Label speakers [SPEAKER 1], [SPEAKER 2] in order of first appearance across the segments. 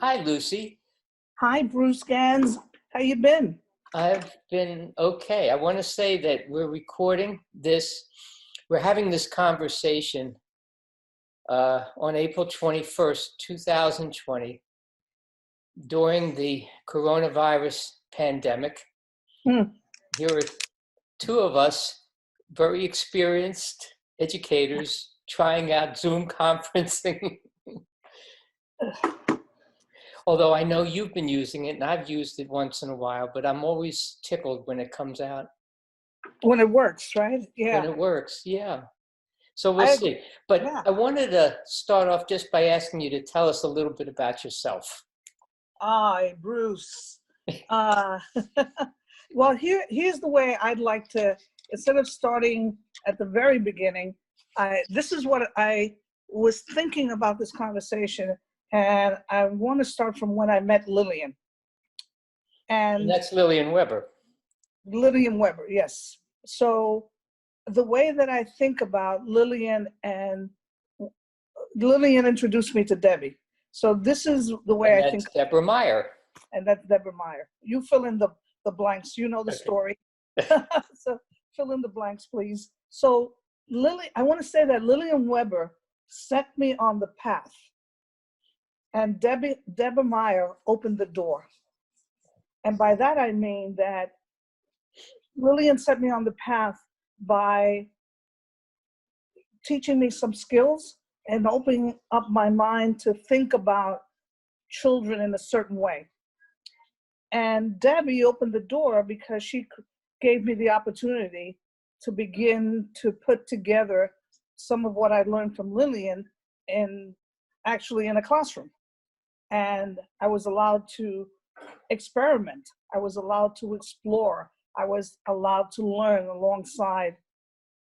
[SPEAKER 1] Hi, Lucy.
[SPEAKER 2] Hi, Bruce Kanze. How you been?
[SPEAKER 1] I've been okay. I want to say that we're recording this, we're having this conversation on April 21st, 2020, during the coronavirus pandemic.
[SPEAKER 2] Hmm.
[SPEAKER 1] Here are two of us, very experienced educators, trying out Zoom conferencing. Although I know you've been using it and I've used it once in a while, but I'm always tickled when it comes out.
[SPEAKER 2] When it works, right?
[SPEAKER 1] When
[SPEAKER 2] Yeah.
[SPEAKER 1] it works, yeah. So we'll
[SPEAKER 2] I
[SPEAKER 1] see. But
[SPEAKER 2] yeah.
[SPEAKER 1] I wanted to start off just by asking you to tell us a little bit about yourself.
[SPEAKER 2] Hi, Bruce. Uh, well, here's the way I'd like to, instead of starting at the very beginning, this is what I was thinking about this conversation, and I want to start from when I met Lillian.
[SPEAKER 1] And
[SPEAKER 2] And
[SPEAKER 1] that's Lillian Weber.
[SPEAKER 2] Lillian Weber, yes. So the way that I think about Lillian, and Lillian introduced me to Debbie. So this is the way
[SPEAKER 1] And
[SPEAKER 2] I think,
[SPEAKER 1] that's Deborah Meyer.
[SPEAKER 2] and that's Deborah Meyer. You fill in the blanks. You know the
[SPEAKER 1] Okay.
[SPEAKER 2] story. So fill in the blanks, please. So I want to say that Lillian Weber set me on the path, and Deborah Meyer opened the door. And by that I mean that Lillian set me on the path by teaching me some skills and opening up my mind to think about children in a certain way. And Debbie opened the door because she gave me the opportunity to begin to put together some of what I learned from Lillian actually in a classroom. And I was allowed to experiment. I was allowed to explore. I was allowed to learn alongside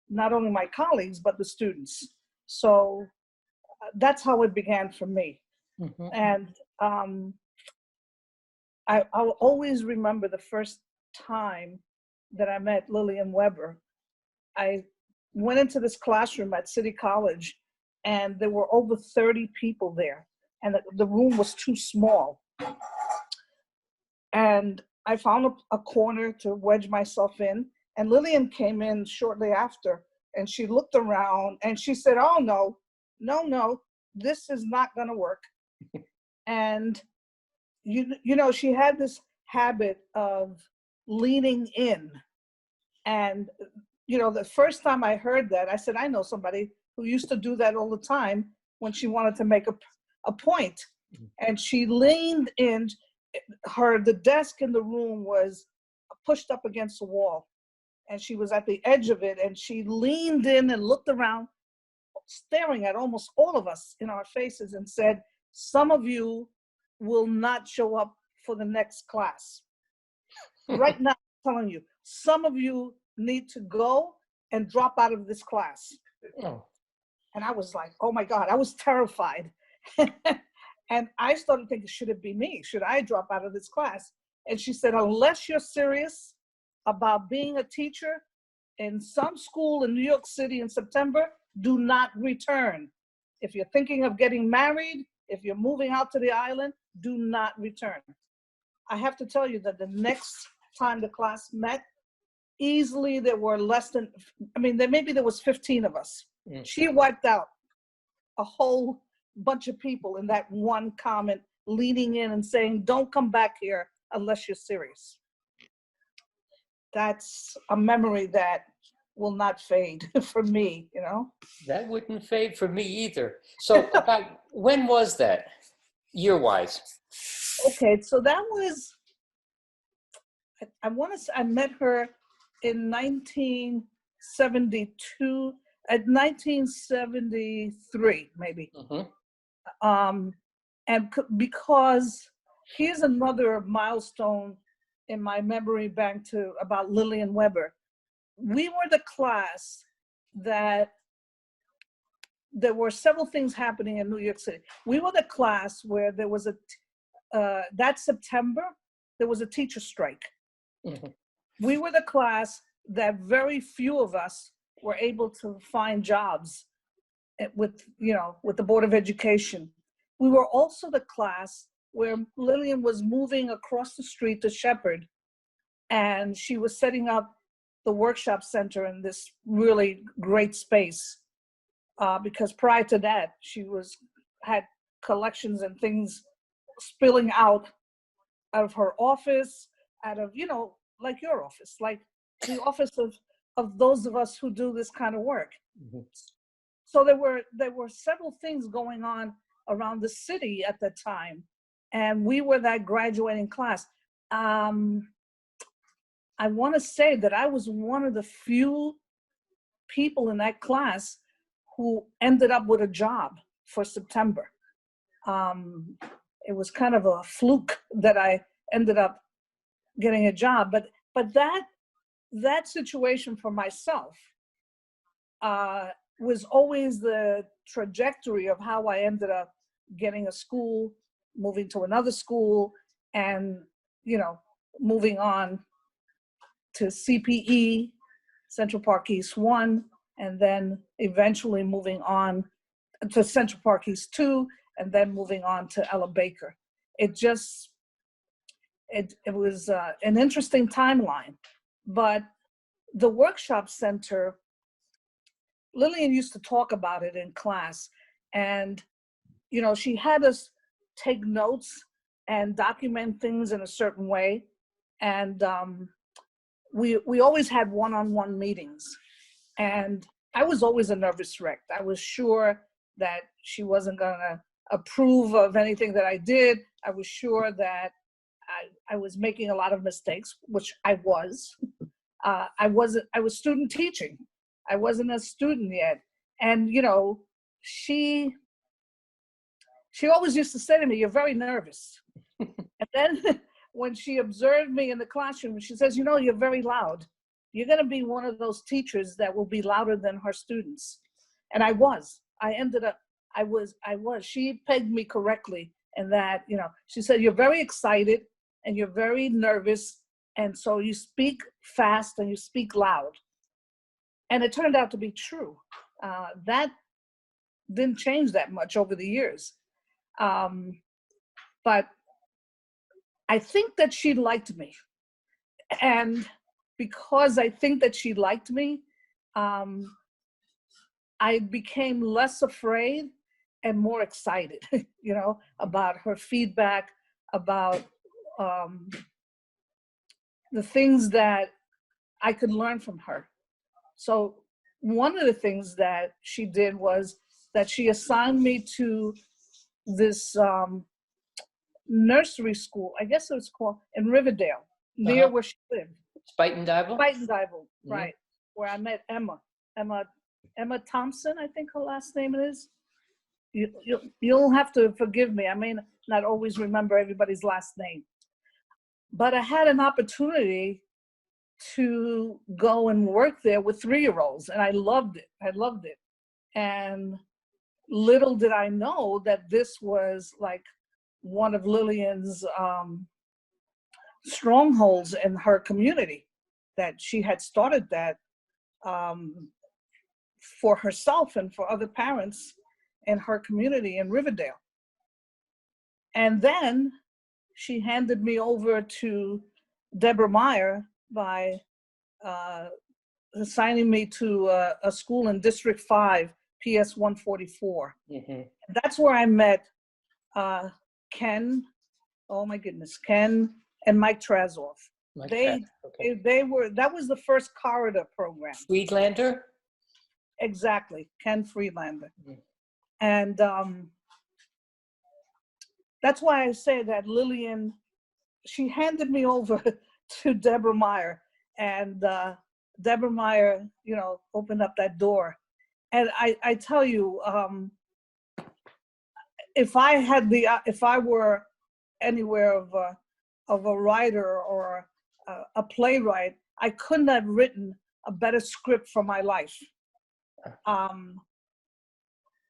[SPEAKER 2] not only my colleagues, but the students. So that's how it began for me.
[SPEAKER 1] Mm-hmm.
[SPEAKER 2] And I'll always remember the first time that I met Lillian Weber. I went into this classroom at City College, and there were over 30 people there, and the room was too small. And I found a corner to wedge myself in, and Lillian came in shortly after, and she looked around and she said, "Oh, no, this is not gonna work." And you know, she had this habit of leaning in. And, you know, the first time I heard that, I said, I know somebody who used to do that all the time when she wanted to make a point. And she leaned in. The desk in the room was pushed up against the wall, and she was at the edge of it, and she leaned in and looked around, staring at almost all of us in our faces, and said, "Some of you will not show up for the next class. Right now, I'm telling you, some of you need to go and drop out of this class."
[SPEAKER 1] Oh.
[SPEAKER 2] And I was like, oh my God, I was terrified. And I started thinking, should it be me? Should I drop out of this class? And she said, unless you're serious about being a teacher in some school in New York City in September, do not return. If you're thinking of getting married, if you're moving out to the island, do not return. I have to tell you that the next time the class met, easily there were less than, maybe there was 15 of us.
[SPEAKER 1] Mm.
[SPEAKER 2] She wiped out a whole bunch of people in that one comment, leaning in and saying, don't come back here unless you're serious. That's a memory that will not fade for me, you know?
[SPEAKER 1] That wouldn't fade for me either. So about when was that, year-wise?
[SPEAKER 2] Okay, so that was, I want to say I met her in 1972, at 1973, maybe.
[SPEAKER 1] Mm-hmm.
[SPEAKER 2] Because here's another milestone in my memory bank about Lillian Weber. We were the class that there were several things happening in New York City. We were the class where there was that September, there was a teacher strike.
[SPEAKER 1] Mm-hmm.
[SPEAKER 2] We were the class that very few of us were able to find jobs with the Board of Education. We were also the class where Lillian was moving across the street to Shepherd, and she was setting up the workshop center in this really great space. Because prior to that, she had collections and things spilling out of her office, out of, like your office, like the office of those of us who do this kind of work. Mm-hmm. So there were several things going on around the city at that time, and we were that graduating class. I want to say that I was one of the few people in that class who ended up with a job for September. It was kind of a fluke that I ended up getting a job, but that situation for myself was always the trajectory of how I ended up getting a school, moving to another school, and moving on to CPE, Central Park East 1, and then eventually moving on to Central Park East 2, and then moving on to Ella Baker. It was an interesting timeline. But the workshop center, Lillian used to talk about it in class, and she had us take notes and document things in a certain way, and we always had one-on-one meetings. And I was always a nervous wreck. I was sure that she wasn't gonna approve of anything that I did. I was sure that I was making a lot of mistakes, which I was. I was student teaching. I wasn't a student yet. And she always used to say to me, "You're very nervous." And then when she observed me in the classroom, she says, "You're very loud. You're going to be one of those teachers that will be louder than her students." And I was. I was. She pegged me correctly in that, she said, "You're very excited and you're very nervous. And so you speak fast and you speak loud." And it turned out to be true. That didn't change that much over the years. But I think that she liked me. And because I think that she liked me, I became less afraid and more excited, about her feedback, about the things that I could learn from her. So one of the things that she did was that she assigned me to this nursery school, I guess it was called, in Riverdale, near where she lived.
[SPEAKER 1] Spuyten Duyvil?
[SPEAKER 2] Spuyten Duyvil, right, where I met Emma Thompson, I think her last name is. You'll have to forgive me. I may not always remember everybody's last name. But I had an opportunity to go and work there with 3-year-olds, and I loved it. And little did I know that this was like one of Lillian's strongholds in her community, that she had started that for herself and for other parents in her community in Riverdale. And then she handed me over to Deborah Meyer by assigning me to a school in District 5, PS 144. Mm-hmm. That's where I met Ken, oh my goodness, Ken and Mike Trazoff. That was the first corridor program.
[SPEAKER 1] Friedlander?
[SPEAKER 2] Exactly, Ken Friedlander. Mm-hmm. And that's why I say that Lillian, she handed me over to Deborah Meyer, and Deborah Meyer, opened up that door. And I tell you, if I were anywhere of a writer or a playwright, I couldn't have written a better script for my life.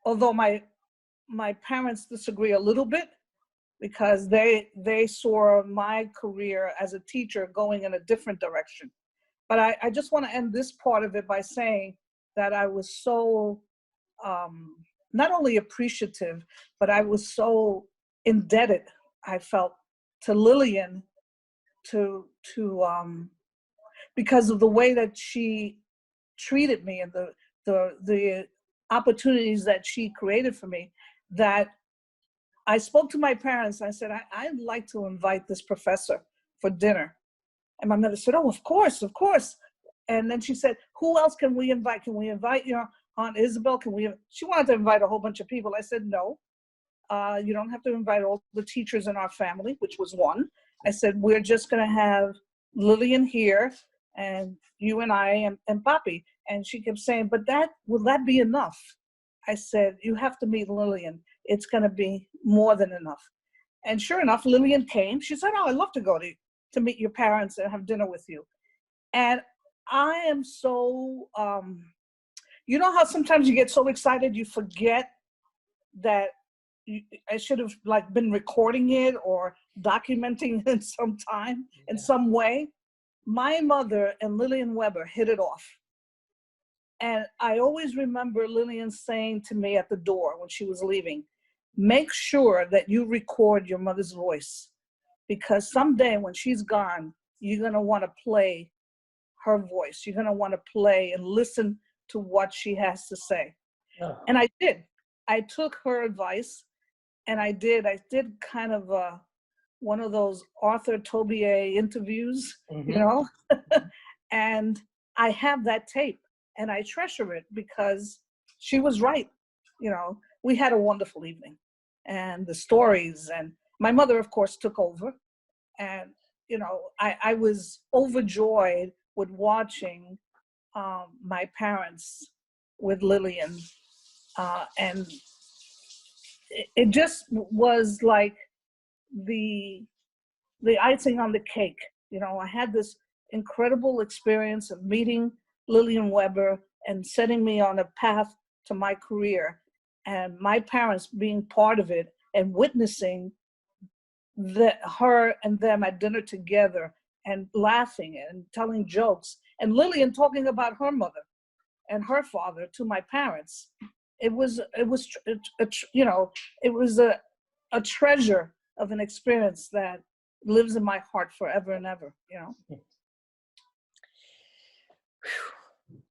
[SPEAKER 2] Although my parents disagree a little bit, because they saw my career as a teacher going in a different direction. But I just want to end this part of it by saying that I was so not only appreciative, but I was so indebted I felt to Lillian to because of the way that she treated me and the opportunities that she created for me, that I spoke to my parents. I said, I'd like to invite this professor for dinner. And my mother said, oh, of course, of course. And then she said, who else can we invite? Can we invite your Aunt Isabel? She wanted to invite a whole bunch of people. I said, no, you don't have to invite all the teachers in our family, which was one. I said, we're just going to have Lillian here and you and I and Papi. And she kept saying, but will that be enough? I said, you have to meet Lillian. It's going to be more than enough. And sure enough, Lillian came. She said, oh, I'd love to go to meet your parents and have dinner with you. And I am so, you know how sometimes you get so excited you forget that I should have like been recording it or documenting it some time in some way. My mother and Lillian Weber hit it off. And I always remember Lillian saying to me at the door when she was leaving, make sure that you record your mother's voice, because someday when she's gone, you're going to want to play her voice. You're going to want to play and listen to what she has to say. Oh. And I did. I took her advice and I did kind of one of those Arthur Tobier interviews, you know, and I have that tape and I treasure it because she was right. You know, we had a wonderful evening and the stories, and my mother, of course, took over. And, you know, I was overjoyed with watching my parents with Lillian. And it just was like the icing on the cake. You know, I had this incredible experience of meeting Lillian Weber and setting me on a path to my career, and my parents being part of it and witnessing her and them at dinner together and laughing and telling jokes, and Lillian talking about her mother and her father to my parents. It was you know, it was a treasure of an experience that lives in my heart forever and ever, you know.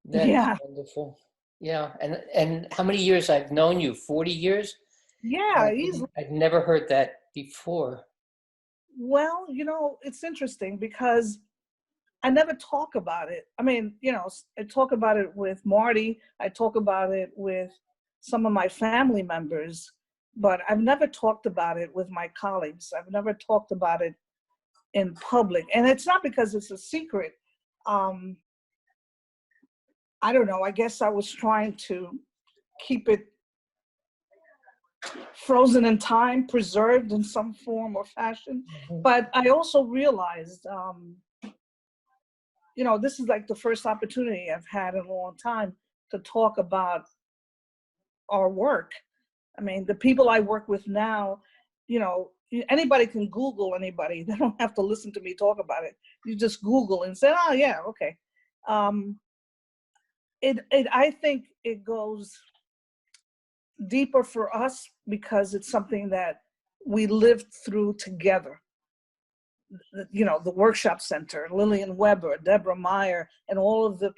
[SPEAKER 1] That's wonderful. Yeah, and how many years I've known you? 40 years?
[SPEAKER 2] Yeah, easily.
[SPEAKER 1] I've never heard that before.
[SPEAKER 2] Well, you know, it's interesting because I never talk about it. I mean, you know, I talk about it with Marty. I talk about it with some of my family members, but I've never talked about it with my colleagues. I've never talked about it in public. And it's not because it's a secret. I don't know, I guess I was trying to keep it frozen in time, preserved in some form or fashion. But I also realized, you know, this is like the first opportunity I've had in a long time to talk about our work. I mean, the people I work with now, you know, anybody can Google anybody. They don't have to listen to me talk about it. You just Google and say, oh yeah, okay. I think it goes deeper for us because it's something that we lived through together. You know, the workshop center, Lillian Weber, Deborah Meyer, and all of the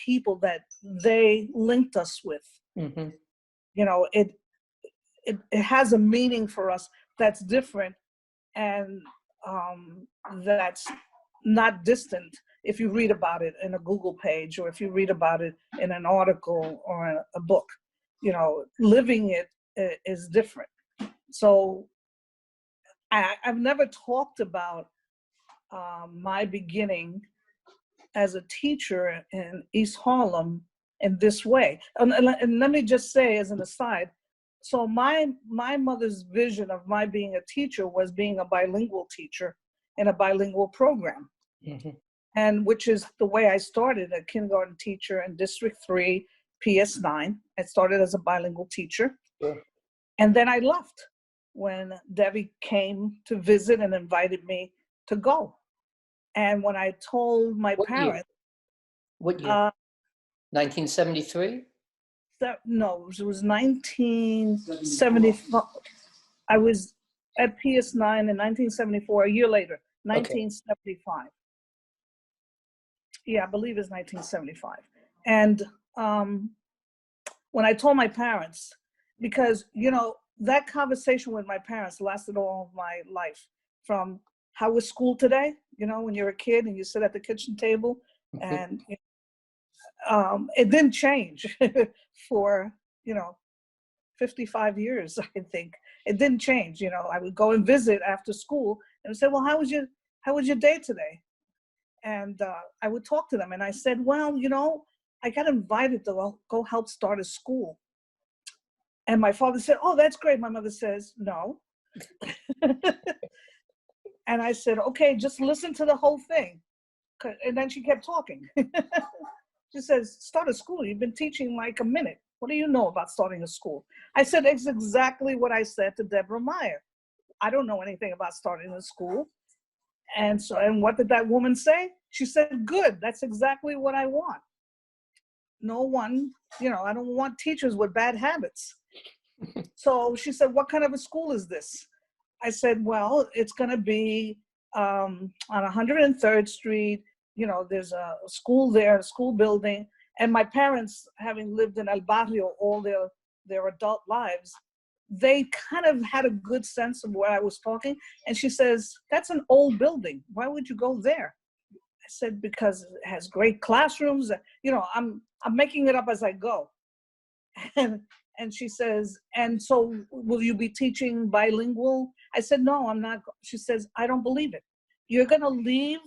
[SPEAKER 2] people that they linked us with. You know, it has a meaning for us that's different, and that's not distant if you read about it in a Google page or if you read about it in an article or a book. You know, living it is different. So I've never talked about my beginning as a teacher in East Harlem in this way. And let me just say as an aside, so my mother's vision of my being a teacher was being a bilingual teacher in a bilingual program. And which is the way I started, a kindergarten teacher in District 3, PS9. I started as a bilingual teacher. And then I left when Debbie came to visit and invited me to go. And when I told my parents.
[SPEAKER 1] What year? 1973?
[SPEAKER 2] No, it was 1975. I was at PS9 in 1974, a year later,
[SPEAKER 1] Okay.
[SPEAKER 2] 1975. Yeah, I believe it's 1975. And when I told my parents, because, that conversation with my parents lasted all of my life, from how was school today, when you're a kid and you sit at the kitchen table, and it didn't change for, 55 years, I think. It didn't change. I would go and visit after school and say, well, how was your day today? And I would talk to them, and I said, well, I got invited to go help start a school. And my father said, oh, that's great. My mother says, no. And I said, okay, just listen to the whole thing. And then she kept talking. She says, start a school. You've been teaching like a minute. What do you know about starting a school? I said, it's exactly what I said to Deborah Meyer. I don't know anything about starting a school. And what did that woman say? She said, good, that's exactly what I want. No one, I don't want teachers with bad habits. So she said, what kind of a school is this? I said, well, it's going to be on 103rd Street. There's a school there, a school building. And my parents, having lived in El Barrio all their adult lives, they kind of had a good sense of where I was talking. And she says, that's an old building. Why would you go there? I said, because it has great classrooms. I'm making it up as I go. And she says, and so will you be teaching bilingual? I said, no, I'm not. She says, I don't believe it. You're going to leave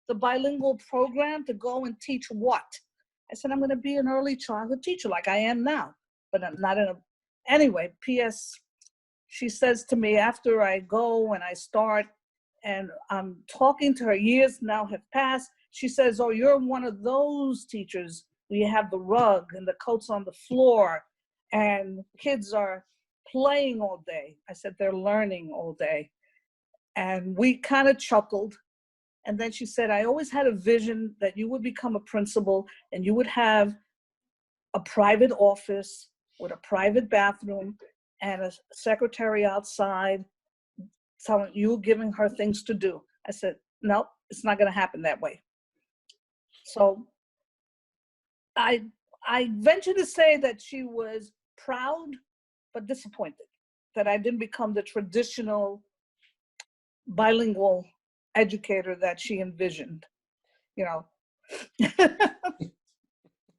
[SPEAKER 2] the bilingual program to go and teach what? I said, I'm going to be an early childhood teacher like I am now, but I'm not anyway, P.S. She says to me after I go and I start, and I'm talking to her, years now have passed. She says, oh, you're one of those teachers where you have the rug and the coats on the floor and kids are playing all day. I said, they're learning all day. And we kind of chuckled. And then she said, I always had a vision that you would become a principal and you would have a private office with a private bathroom and a secretary outside telling you, giving her things to do. I said, no, it's not going to happen that way. So I venture to say that she was proud but disappointed that I didn't become the traditional bilingual educator that she envisioned.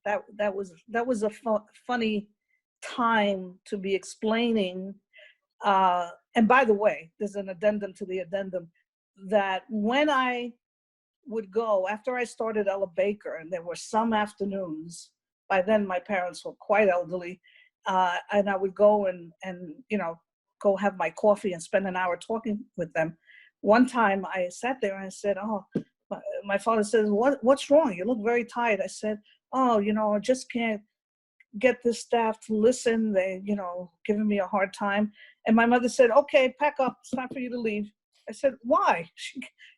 [SPEAKER 2] That was a funny time to be explaining. And by the way, there's an addendum to the addendum that when I would go, after I started Ella Baker, and there were some afternoons, by then my parents were quite elderly, and I would go and go have my coffee and spend an hour talking with them. One time I sat there and I said, oh, my father says, what's wrong? You look very tired. I said, oh, I just can't get this staff to listen. They, giving me a hard time. And my mother said, okay, pack up. It's time for you to leave. I said, why?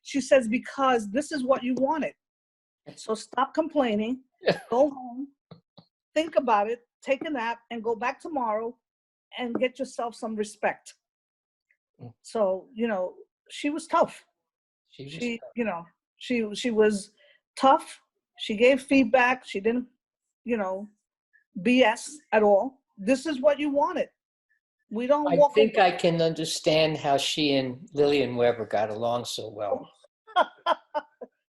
[SPEAKER 2] She says, because this is what you wanted. So stop complaining, go home, think about it, take a nap, and go back tomorrow and get yourself some respect. So, she was tough. She was tough. She gave feedback. She didn't, BS at all. This is what you wanted. We don't
[SPEAKER 1] I
[SPEAKER 2] walk
[SPEAKER 1] think
[SPEAKER 2] away.
[SPEAKER 1] I can understand how she and Lillian Weber got along so well.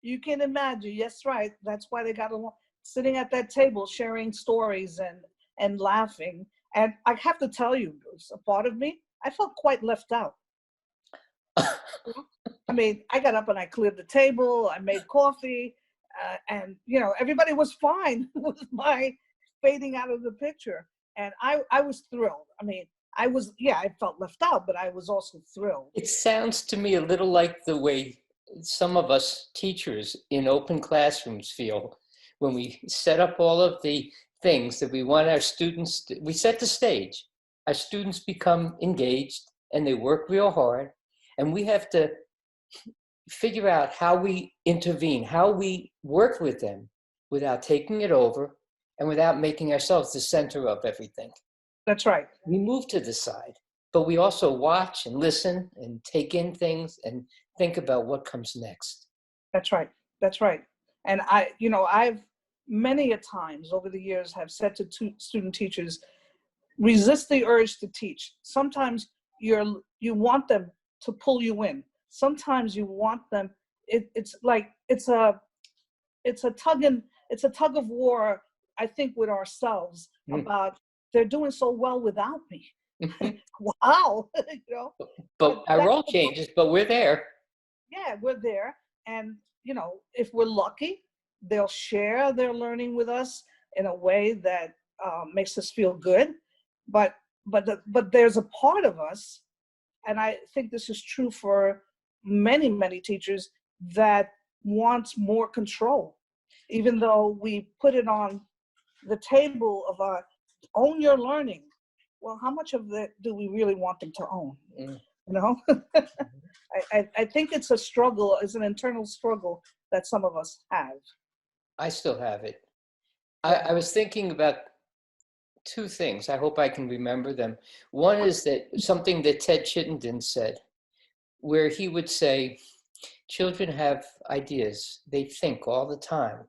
[SPEAKER 2] You can imagine. Yes, right. That's why they got along, sitting at that table, sharing stories and laughing. And I have to tell you, Bruce, a part of me, I felt quite left out. I mean, I got up and I cleared the table, I made coffee, and, everybody was fine with my fading out of the picture. And I was thrilled. I mean, I felt left out, but I was also thrilled.
[SPEAKER 1] It sounds to me a little like the way some of us teachers in open classrooms feel when we set up all of the things that we want our students to, we set the stage. Our students become engaged and they work real hard, and we have to figure out how we intervene, how we work with them without taking it over and without making ourselves the center of everything.
[SPEAKER 2] That's right.
[SPEAKER 1] We move to the side. but we also watch and listen and take in things and think about what comes next.
[SPEAKER 2] That's right. That's right. And I've many a times over the years have said to student teachers, resist the urge to teach. Sometimes you want them to pull you in. Sometimes you want them. It's like it's a tug of war. I think with ourselves about they're doing so well without me. Wow,
[SPEAKER 1] But our role changes, but we're there.
[SPEAKER 2] Yeah, we're there. And, if we're lucky, they'll share their learning with us in a way that makes us feel good. But there's a part of us, and I think this is true for many, many teachers, that wants more control, even though we put it on the table of own your learning. Well, how much of that do we really want them to own? I think it's a struggle, it's an internal struggle that some of us have.
[SPEAKER 1] I still have it. I was thinking about two things. I hope I can remember them. One is that something that Ted Chittenden said, where he would say, children have ideas. They think all the time.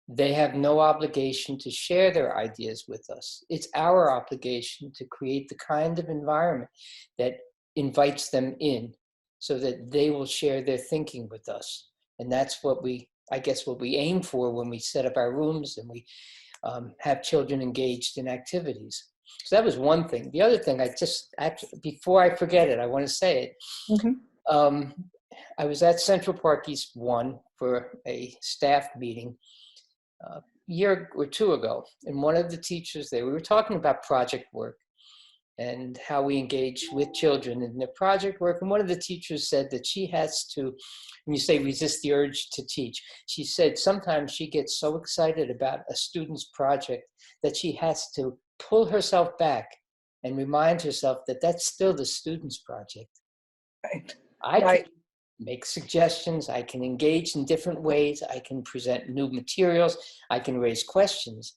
[SPEAKER 1] They have no obligation to share their ideas with us. It's our obligation to create the kind of environment that invites them in so that they will share their thinking with us. And that's what we aim for when we set up our rooms and we have children engaged in activities. So that was one thing. The other thing, before I forget it, I want to say it. Mm-hmm. I was at Central Park East 1 for a staff meeting a year or two ago. And one of the teachers there, we were talking about project work and how we engage with children in their project work. And one of the teachers said that she has to, when you say resist the urge to teach, she said sometimes she gets so excited about a student's project that she has to pull herself back and remind herself that that's still the student's project.
[SPEAKER 2] Right.
[SPEAKER 1] I can make suggestions, I can engage in different ways, I can present new materials, I can raise questions.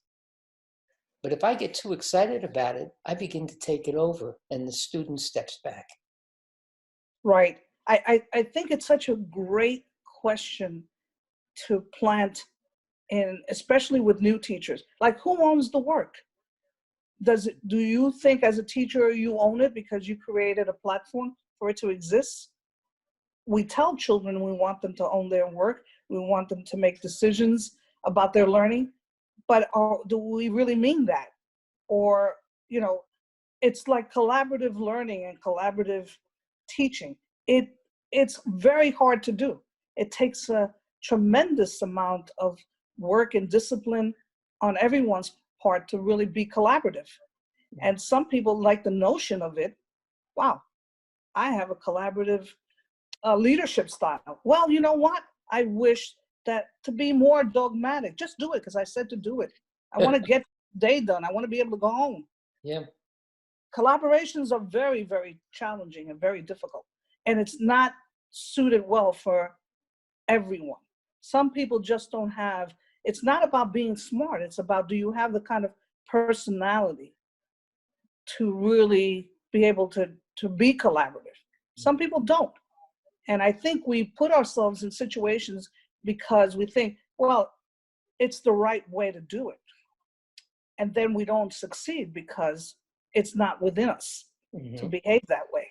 [SPEAKER 1] But if I get too excited about it, I begin to take it over and the student steps back.
[SPEAKER 2] Right. I think it's such a great question to plant in, especially with new teachers. Like, who owns the work? Do you think as a teacher you own it because you created a platform for it to exist? We tell children we want them to own their work. We want them to make decisions about their learning. But do we really mean that? Or, it's like collaborative learning and collaborative teaching. It's very hard to do. It takes a tremendous amount of work and discipline on everyone's part to really be collaborative. And some people like the notion of it. Wow, I have a collaborative leadership style. Well, you know what? I wish that to be more dogmatic. Just do it because I said to do it. I want to get the day done. I want to be able to go home.
[SPEAKER 1] Yeah. Collaborations
[SPEAKER 2] are very, very challenging and very difficult. And it's not suited well for everyone. Some people just don't have, it's not about being smart. It's about, do you have the kind of personality to really be able to be collaborative? Some people don't. And I think we put ourselves in situations because we think, well, it's the right way to do it. And then we don't succeed because it's not within us to behave that way,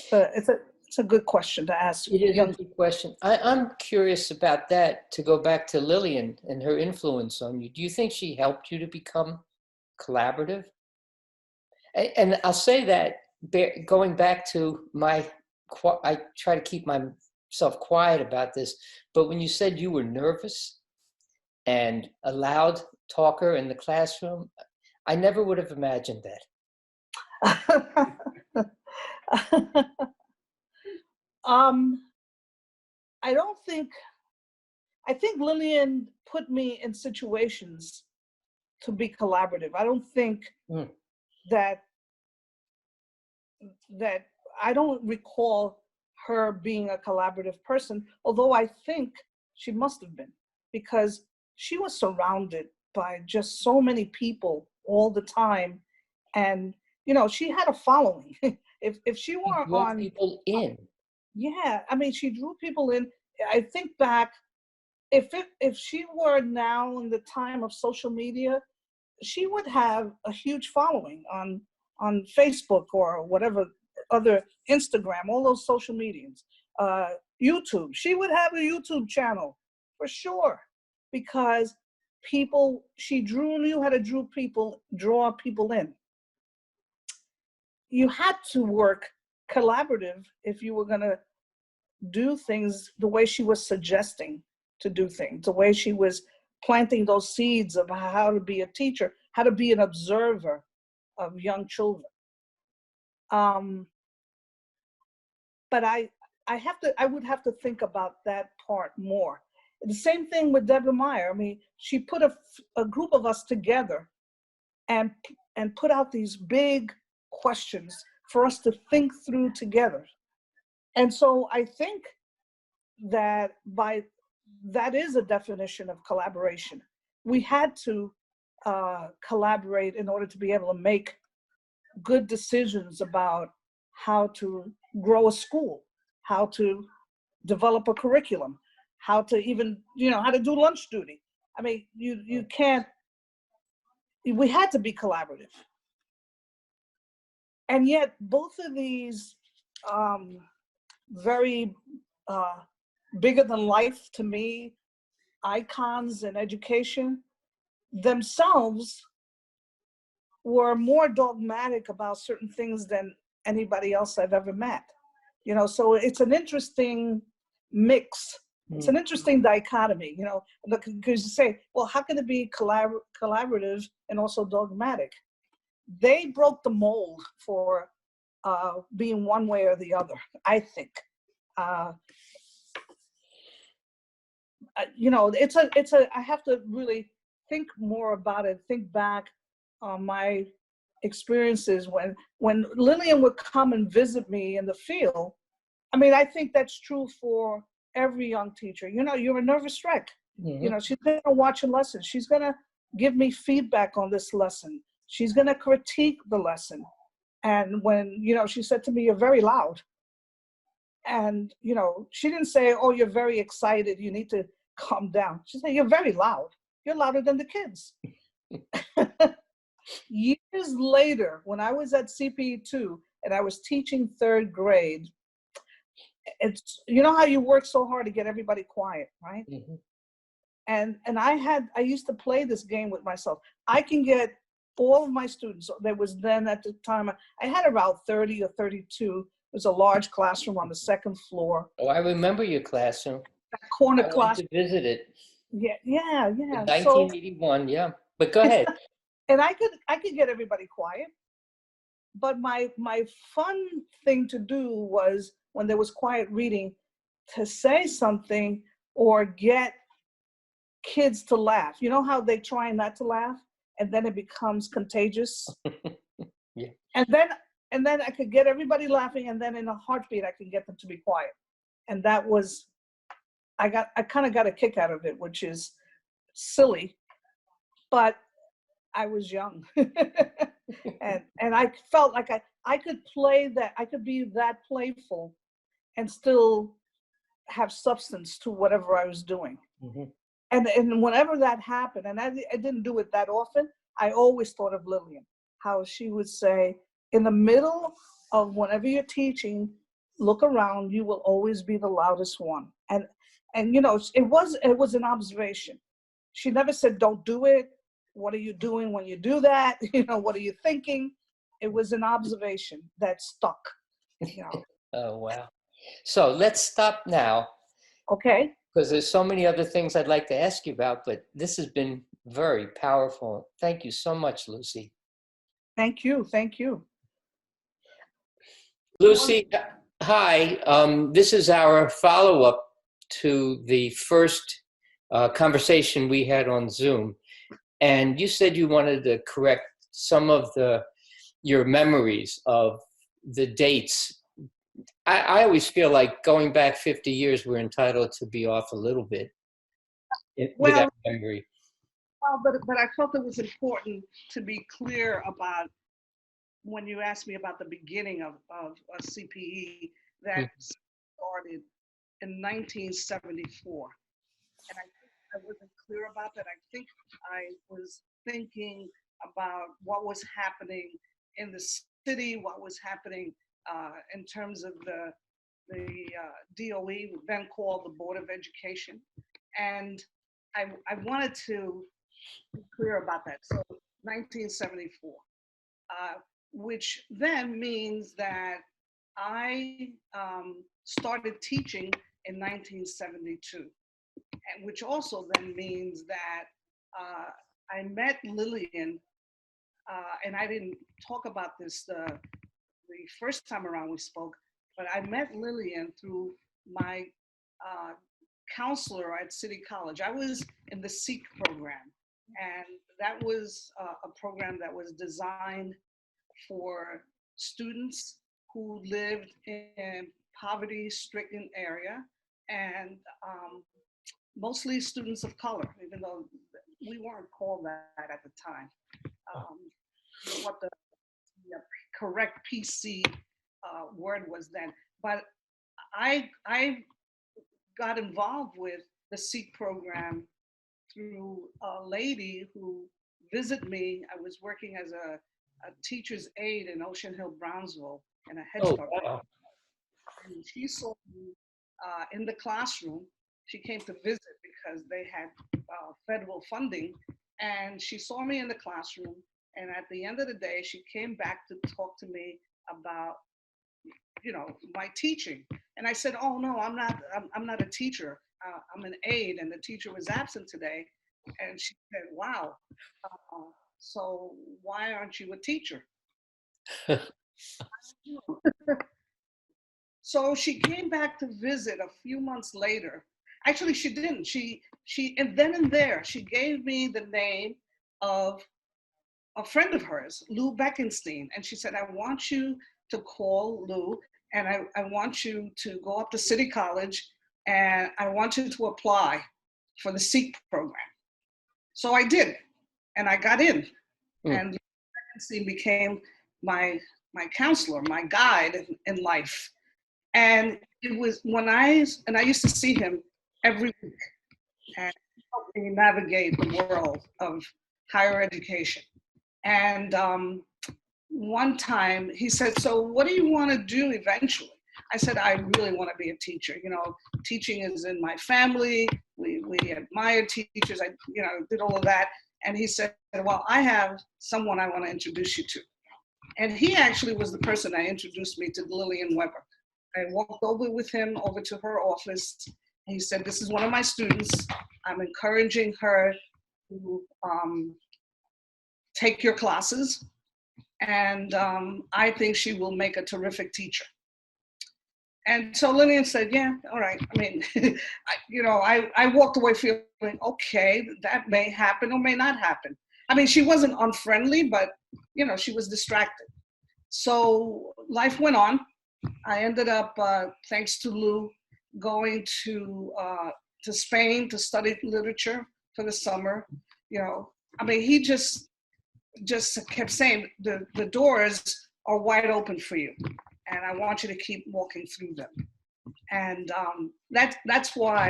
[SPEAKER 2] So it's a good question to ask.
[SPEAKER 1] It is a good question. I'm curious about that, to go back to Lillian and her influence on you. Do you think she helped you to become collaborative? And I'll say that, going back to I try to keep myself quiet about this, but when you said you were nervous and a loud talker in the classroom, I never would have imagined that.
[SPEAKER 2] I think Lillian put me in situations to be collaborative. I don't think that I don't recall her being a collaborative person, although I think she must have been, because she was surrounded by just so many people all the time. And she had a following. If she
[SPEAKER 1] You
[SPEAKER 2] were
[SPEAKER 1] brought
[SPEAKER 2] on,
[SPEAKER 1] people in.
[SPEAKER 2] yeah, I mean, she drew people in. I think back, if she were now in the time of social media, she would have a huge following on Facebook or whatever other, Instagram, all those social medias, YouTube. She would have a YouTube channel for sure, because she knew how to draw people in. You had to work collaborative if you were going to do things the way she was suggesting to do things, the way she was planting those seeds of how to be a teacher, how to be an observer of young children. But I would have to think about that part more. The same thing with Deborah Meyer. I mean, she put a group of us together and put out these big questions for us to think through together. And so I think that that is a definition of collaboration. We had to collaborate in order to be able to make good decisions about how to grow a school, how to develop a curriculum, how to even, how to do lunch duty. I mean, you can't, we had to be collaborative. And yet both of these very bigger than life to me icons in education themselves were more dogmatic about certain things than anybody else I've ever met. So it's an interesting mix. It's an interesting dichotomy, because you say, well, how can it be collaborative and also dogmatic? They broke the mold for being one way or the other, I think. I have to really think more about it, think back on my experiences when Lillian would come and visit me in the field. I mean, I think that's true for every young teacher. You're a nervous wreck.
[SPEAKER 1] Mm-hmm.
[SPEAKER 2] She's going to watch a lesson. She's going to give me feedback on this lesson. She's going to critique the lesson. And when, she said to me, "You're very loud." And, she didn't say, "Oh, you're very excited, you need to calm down." She said, "You're very loud. You're louder than the kids." Years later, when I was at CPE2 and I was teaching third grade, it's, how you work so hard to get everybody quiet, right?
[SPEAKER 1] Mm-hmm.
[SPEAKER 2] And I used to play this game with myself. I can get all of my students, there was then at the time, I had around 30 or 32. It was a large classroom on the second floor.
[SPEAKER 1] Oh, I remember your classroom.
[SPEAKER 2] That corner
[SPEAKER 1] I went
[SPEAKER 2] class.
[SPEAKER 1] to visit it.
[SPEAKER 2] Yeah.
[SPEAKER 1] In 1981, yeah. But go ahead.
[SPEAKER 2] And I could get everybody quiet. But my fun thing to do was, when there was quiet reading, to say something or get kids to laugh. You know how they try not to laugh and then it becomes contagious?
[SPEAKER 1] Yeah.
[SPEAKER 2] And then I could get everybody laughing, and then in a heartbeat I could get them to be quiet. And that was, I kind of got a kick out of it, which is silly, but I was young. and I felt like I could play that, I could be that playful and still have substance to whatever I was doing.
[SPEAKER 1] Mm-hmm.
[SPEAKER 2] And whenever that happened, and I didn't do it that often, I always thought of Lillian, how she would say, in the middle of whenever you're teaching, look around, you will always be the loudest one. And it was an observation. She never said, "Don't do it. What are you doing when you do that? What are you thinking?" It was an observation that stuck.
[SPEAKER 1] Oh, wow. So let's stop now.
[SPEAKER 2] Okay.
[SPEAKER 1] Because there's so many other things I'd like to ask you about, but this has been very powerful. Thank you so much, Lucy.
[SPEAKER 2] Thank you.
[SPEAKER 1] Lucy, hi. This is our follow-up to the first conversation we had on Zoom. And you said you wanted to correct some of your memories of the dates. I always feel like going back 50 years, we're entitled to be off a little bit with that memory.
[SPEAKER 2] Well, but I felt it was important to be clear about when you asked me about the beginning of CPE, that
[SPEAKER 1] Mm.
[SPEAKER 2] started in 1974. And I think I wasn't clear about that. I think I was thinking about what was happening in the city, what was happening in terms of the DOE, then called the Board of Education. And I wanted to be clear about that. So 1974, which then means that I started teaching in 1972, and which also then means that I met Lillian, and I didn't talk about this the first time around we spoke, but I met Lillian through my uh, counselor at City College. I was in the SEEK program, and that was a program that was designed for students who lived in poverty-stricken area, and mostly students of color, even though we weren't called that at the time. Um, what the correct PC word was then. But I got involved with the SEEK program through a lady who visited me. I was working as a teacher's aide in Ocean Hill, Brownsville, in a Head
[SPEAKER 1] Oh,
[SPEAKER 2] Start.
[SPEAKER 1] wow.
[SPEAKER 2] And she saw me in the classroom. She came to visit because they had federal funding, and she saw me in the classroom. And at the end of the day, she came back to talk to me about, my teaching. And I said, "Oh no, I'm not a teacher. I'm an aide, and the teacher was absent today." And she said, "Wow, uh, so why aren't you a teacher?" So she came back to visit a few months later. Actually, she didn't. And then and there, she gave me the name of a friend of hers, Lou Beckenstein. And she said, "I want you to call Lou, and I want you to go up to City College, and I want you to apply for the SEEK program." So I did, and I got in.
[SPEAKER 1] Mm.
[SPEAKER 2] And Lou Beckenstein became my counselor, my guide in life. And it was and I used to see him every week and help me navigate the world of higher education. And one time he said, "So what do you want to do eventually?" I said, "I really want to be a teacher. Teaching is in my family. We admire teachers. I, did all of that." And he said, "Well, I have someone I want to introduce you to." And he actually was the person that introduced me to Lillian Weber. I walked over with him over to her office. He said, "This is one of my students. I'm encouraging her to take your classes. And I think she will make a terrific teacher." And so Lillian said, "Yeah, all right." I mean, I walked away feeling, okay, that may happen or may not happen. I mean, she wasn't unfriendly, but, she was distracted. So life went on. I ended up, thanks to Lou, going to Spain to study literature for the summer. I mean, he just kept saying the doors are wide open for you, and I want you to keep walking through them. And that's why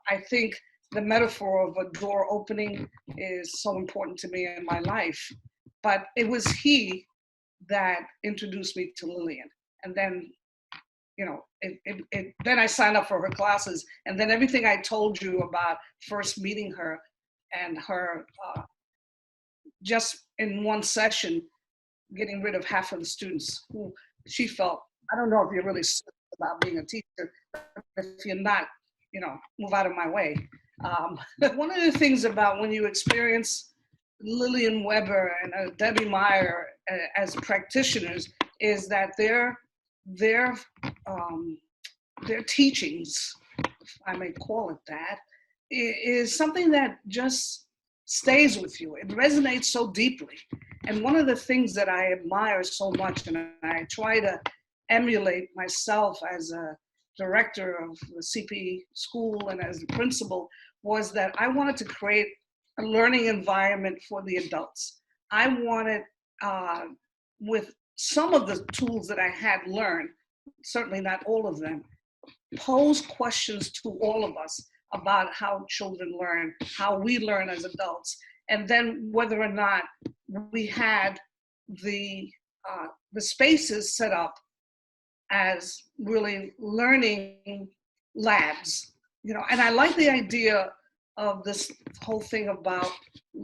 [SPEAKER 2] I think the metaphor of a door opening is so important to me in my life. But it was he that introduced me to Lillian, and then then I signed up for her classes, and then everything I told you about first meeting her and her just in one session getting rid of half of the students who she felt, "I don't know if you're really serious about being a teacher. If you're not, move out of my way." One of the things about when you experience Lillian Weber and Debbie Meyer as practitioners is that their teachings, if I may call it that, is something that just stays with you. It resonates so deeply. And one of the things that I admire so much, and I try to emulate myself as a director of the CP school and as the principal, was that I wanted to create a learning environment for the adults. I wanted, with some of the tools that I had learned, certainly not all of them, pose questions to all of us about how children learn, how we learn as adults, and then whether or not we had the spaces set up as really learning labs, and I like the idea of this whole thing about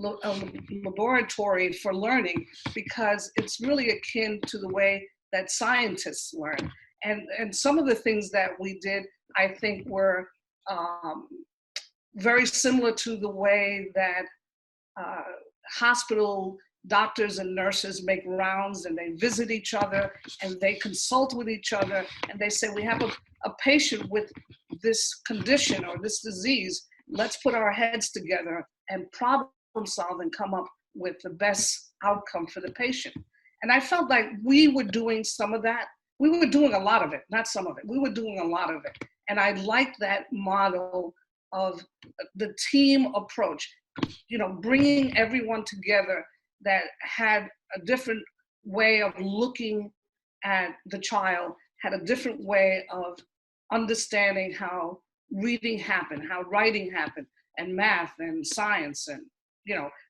[SPEAKER 2] a laboratory for learning, because it's really akin to the way that scientists learn. And some of the things that we did, I think, were very similar to the way that hospital doctors and nurses make rounds, and they visit each other and they consult with each other, and they say, we have a patient with this condition or this disease. Let's put our heads together and problem solve and come up with the best outcome for the patient. And I felt like we were doing some of that. We were doing a lot of it, not some of it. We were doing a lot of it. And I liked that model of the team approach, bringing everyone together that had a different way of looking at the child, had a different way of understanding how reading happened, how writing happened, and math and science, and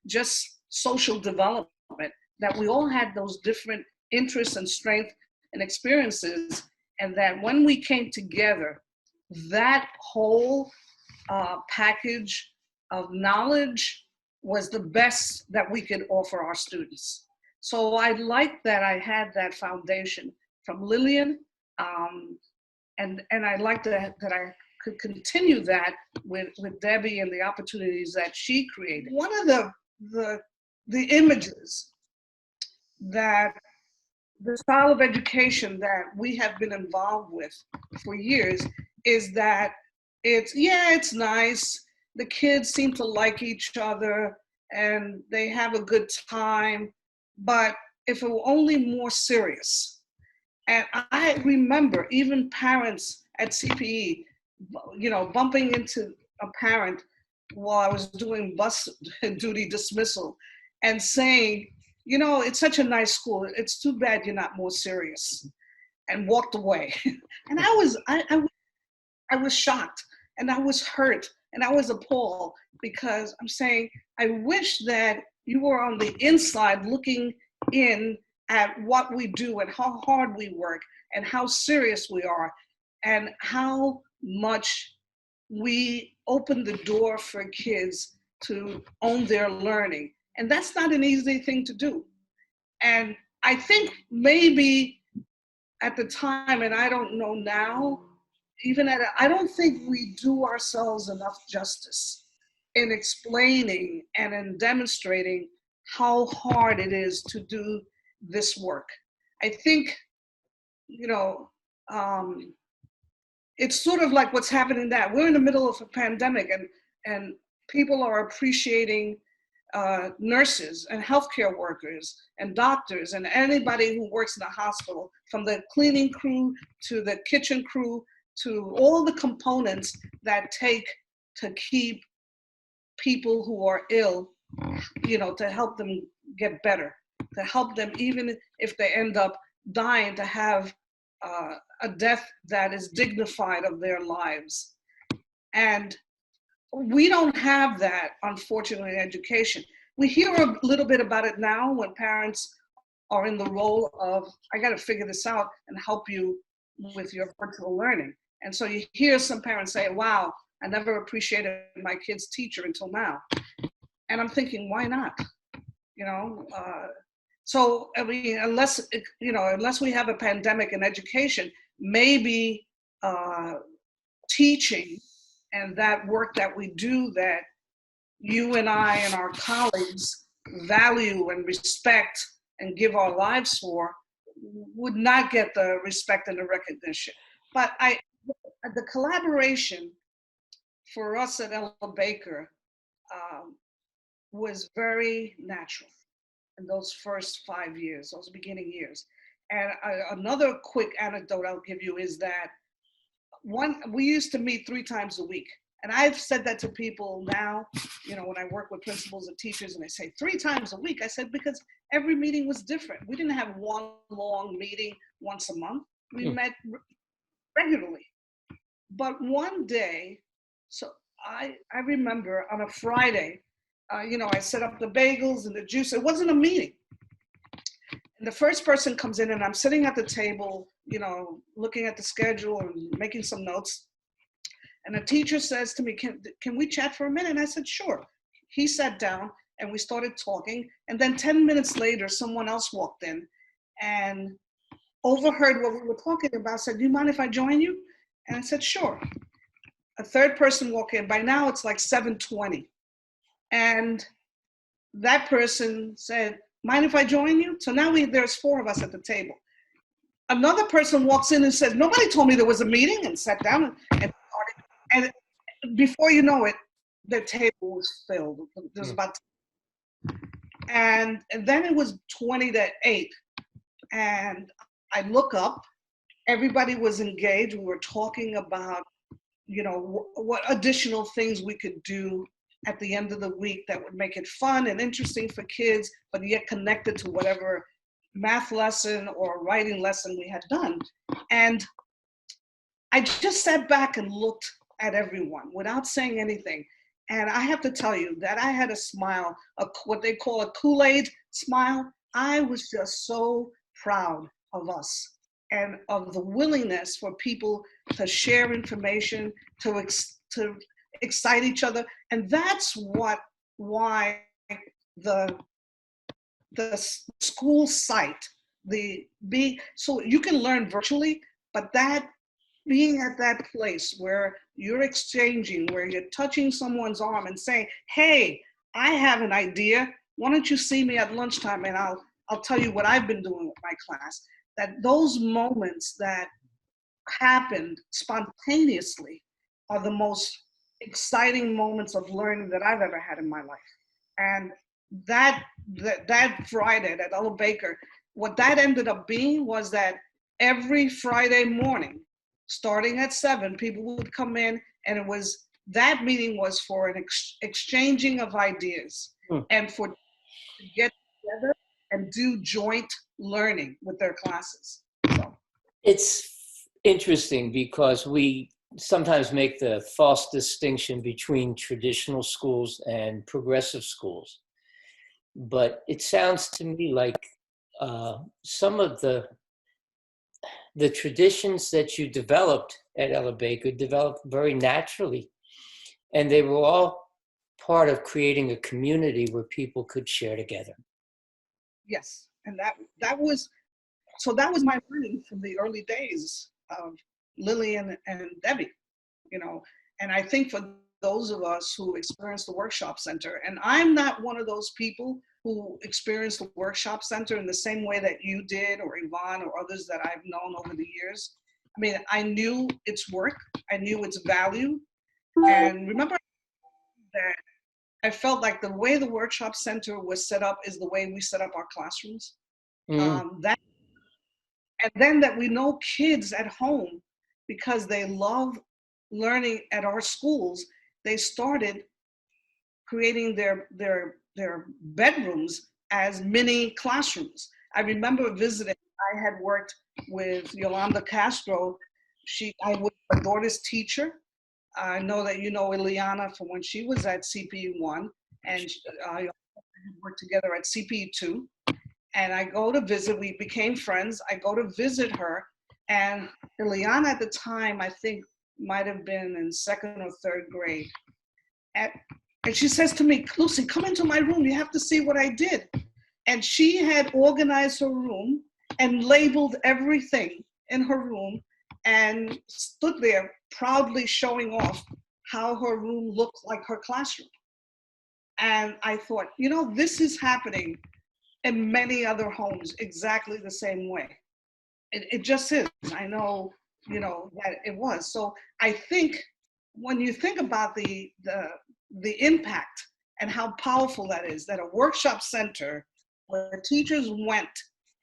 [SPEAKER 2] just social development, that we all had those different interests and strengths and experiences, and that when we came together, that whole package of knowledge was the best that we could offer our students. So I like that I had that foundation from Lillian, and I like that I could continue that with Debbie and the opportunities that she created. One of the images that the style of education that we have been involved with for years is that it's nice. The kids seem to like each other and they have a good time, but if it were only more serious. And I remember even parents at CPE, bumping into a parent while I was doing bus duty dismissal and saying, it's such a nice school. It's too bad you're not more serious, and walked away. And I was shocked, and I was hurt, and I was appalled, because I'm saying, I wish that you were on the inside looking in at what we do and how hard we work and how serious we are and how much we open the door for kids to own their learning. And that's not an easy thing to do. And I think maybe at the time, and I don't know now, I don't think we do ourselves enough justice in explaining and in demonstrating how hard it is to do this work. I think, it's sort of like what's happening now. We're in the middle of a pandemic, and people are appreciating nurses and healthcare workers and doctors and anybody who works in the hospital, from the cleaning crew to the kitchen crew to all the components that take to keep people who are ill, to help them get better, to help them, even if they end up dying, to have a death that is dignified of their lives. And we don't have that, unfortunately, in education. We hear a little bit about it now when parents are in the role of, I got to figure this out and help you with your virtual learning. And so you hear some parents say, wow, I never appreciated my kid's teacher until now. And I'm thinking, why not? So, I mean, unless we have a pandemic in education, maybe teaching and that work that we do, that you and I and our colleagues value and respect and give our lives for, would not get the respect and the recognition. But the collaboration for us at Ella Baker was very natural in those first 5 years, those beginning years. And another quick anecdote I'll give you is that we used to meet 3 times a week And I've said that to people now, when I work with principals and teachers and they say 3 times a week, I said, because every meeting was different. We didn't have one long meeting once a month. We met regularly. But one day, so I remember on a Friday, I set up the bagels and the juice. It wasn't a meeting. And the first person comes in and I'm sitting at the table, looking at the schedule and making some notes. And a teacher says to me, can we chat for a minute? And I said, sure. He sat down and we started talking. And then 10 minutes later, someone else walked in and overheard what we were talking about, said, do you mind if I join you? And I said, sure. A third person walked in. By now it's like 7:20. And that person said, mind if I join you? So now there's 4 of us at the table. Another person walks in and says, nobody told me there was a meeting, and sat down and started. And before you know it, the table was filled. There's about, and then it was 7:20. And I look up, everybody was engaged. We were talking about, what additional things we could do at the end of the week that would make it fun and interesting for kids, but yet connected to whatever math lesson or writing lesson we had done. And I just sat back and looked at everyone without saying anything. And I have to tell you that I had a smile, what they call a Kool-Aid smile. I was just so proud of us and of the willingness for people to share information, to excite each other. And that's why the school site, so you can learn virtually, but that being at that place where you're exchanging, where you're touching someone's arm and saying, hey, I have an idea. Why don't you see me at lunchtime and I'll tell you what I've been doing with my class. That those moments that happened spontaneously are the most exciting moments of learning that I've ever had in my life. And that Friday, that Ella Baker, what that ended up being was that every Friday morning, starting at 7, people would come in, and that meeting was for an exchanging of ideas and to get together and do joint learning with their classes. So.
[SPEAKER 1] It's interesting because we sometimes make the false distinction between traditional schools and progressive schools. But it sounds to me like some of the traditions that you developed at Ella Baker developed very naturally. And they were all part of creating a community where people could share together.
[SPEAKER 2] Yes, and that was my learning from the early days of Lillian and Debbie, and I think for those of us who experienced the workshop center, and I'm not one of those people who experienced the workshop center in the same way that you did, or Yvonne, or others that I've known over the years. I mean, I knew its work, I knew its value, and remember that I felt like the way the workshop center was set up is the way we set up our classrooms. And then that we know kids at home, because they love learning at our schools, they started creating their bedrooms as mini classrooms. I remember visiting, I had worked with Yolanda Castro. I was my daughter's teacher. I know that you know Ileana from when she was at CPE1, and I worked together at CPE2. And I go to visit, we became friends. I go to visit her, and Ileana at the time, I think might have been in 2nd or 3rd grade. And she says to me, Lucy, come into my room. You have to see what I did. And she had organized her room and labeled everything in her room and stood there proudly showing off how her room looked like her classroom. And I thought, this is happening in many other homes exactly the same way. It just is. I know, that it was. So I think when you think about the impact and how powerful that is, that a workshop center where teachers went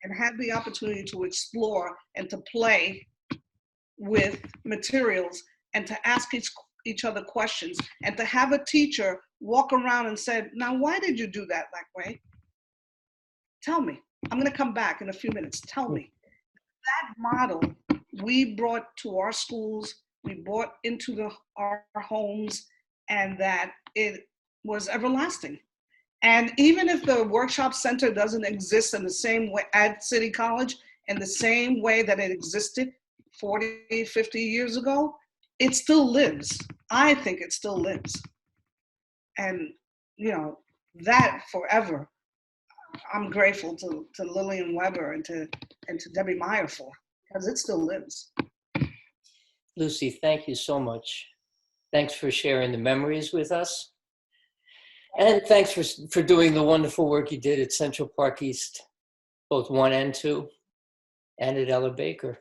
[SPEAKER 2] and had the opportunity to explore and to play with materials and to ask each other questions, and to have a teacher walk around and said, now, why did you do that way? Tell me. I'm going to come back in a few minutes. Tell me. That model we brought to our schools, we brought into our homes, and that it was everlasting. And even if the workshop center doesn't exist in the same way at City College, in the same way that it existed 40, 50 years ago, it still lives. I think it still lives. And, you know, that forever, I'm grateful to Lillian Weber and to Debbie Meyer for, because it still lives.
[SPEAKER 1] Lucy, thank you so much. Thanks for sharing the memories with us. And thanks for doing the wonderful work you did at Central Park East, both 1 and 2, and at Ella Baker.